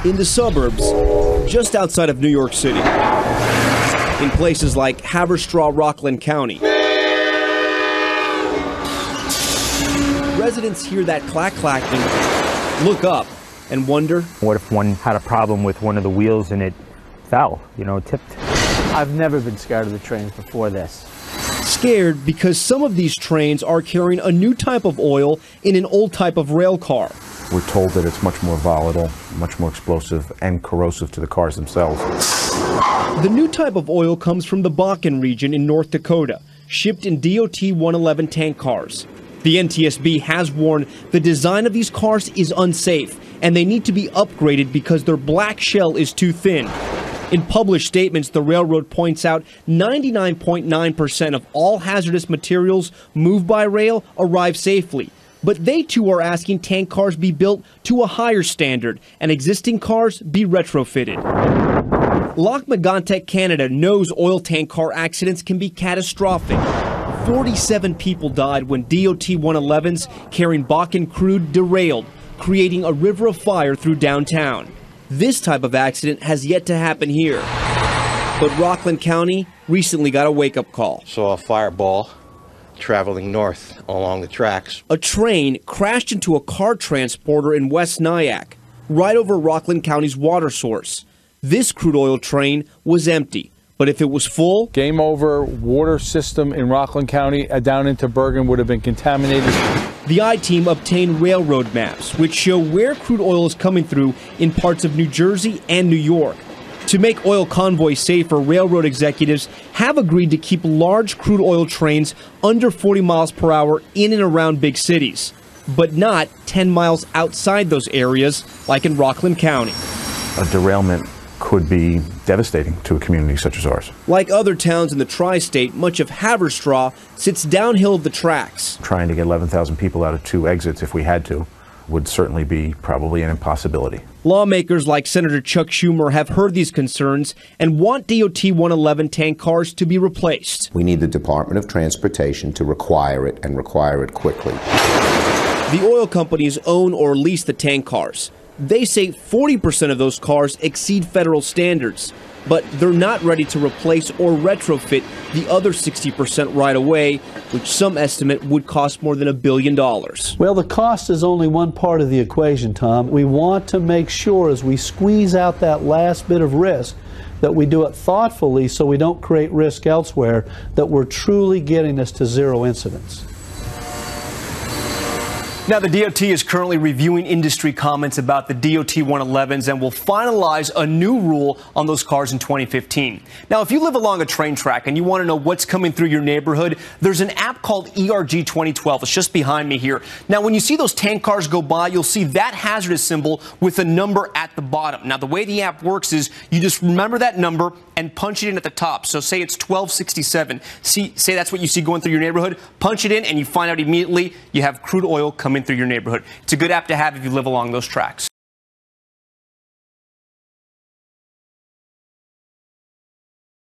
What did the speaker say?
in the suburbs just outside of New York City, in places like Haverstraw, Rockland County. Residents hear that clacking, look up, and wonder, what if one had a problem with one of the wheels and it fell, tipped? I've never been scared of the trains before this. Scared because some of these trains are carrying a new type of oil in an old type of rail car. We're told that it's much more volatile, much more explosive, and corrosive to the cars themselves. The new type of oil comes from the Bakken region in North Dakota, shipped in DOT 111 tank cars. The NTSB has warned the design of these cars is unsafe, and they need to be upgraded because their black shell is too thin. In published statements, the railroad points out 99.9% of all hazardous materials moved by rail arrive safely. But they too are asking tank cars be built to a higher standard and existing cars be retrofitted. Lac-Mégantic, Canada knows oil tank car accidents can be catastrophic. 47 people died when DOT 111s carrying Bakken crude derailed, creating a river of fire through downtown. This type of accident has yet to happen here. But Rockland County recently got a wake-up call. Saw a fireball traveling north along the tracks. A train crashed into a car transporter in West Nyack, right over Rockland County's water source. This crude oil train was empty, but if it was full... Game over. Water system in Rockland County down into Bergen would have been contaminated. The I-Team obtained railroad maps, which show where crude oil is coming through in parts of New Jersey and New York. To make oil convoys safer, railroad executives have agreed to keep large crude oil trains under 40 miles per hour in and around big cities, but not 10 miles outside those areas, like in Rockland County. A derailment could be devastating to a community such as ours. Like other towns in the tri-state, much of Haverstraw sits downhill of the tracks. Trying to get 11,000 people out of 2 exits if we had to would certainly be probably an impossibility. Lawmakers like Senator Chuck Schumer have heard these concerns and want DOT 111 tank cars to be replaced. We need the Department of Transportation to require it and require it quickly. The oil companies own or lease the tank cars. They say 40% of those cars exceed federal standards, but they're not ready to replace or retrofit the other 60% right away, which some estimate would cost more than $1 billion. Well, the cost is only one part of the equation, Tom. We want to make sure as we squeeze out that last bit of risk that we do it thoughtfully so we don't create risk elsewhere, that we're truly getting us to zero incidents. Now, the DOT is currently reviewing industry comments about the DOT 111s and will finalize a new rule on those cars in 2015. Now, if you live along a train track and you want to know what's coming through your neighborhood, there's an app called ERG 2012. It's just behind me here. Now, when you see those tank cars go by, you'll see that hazardous symbol with a number at the bottom. Now, the way the app works is you just remember that number and punch it in at the top. So say it's 1267. Say that's what you see going through your neighborhood. Punch it in and you find out immediately you have crude oil coming through your neighborhood. It's a good app to have if you live along those tracks.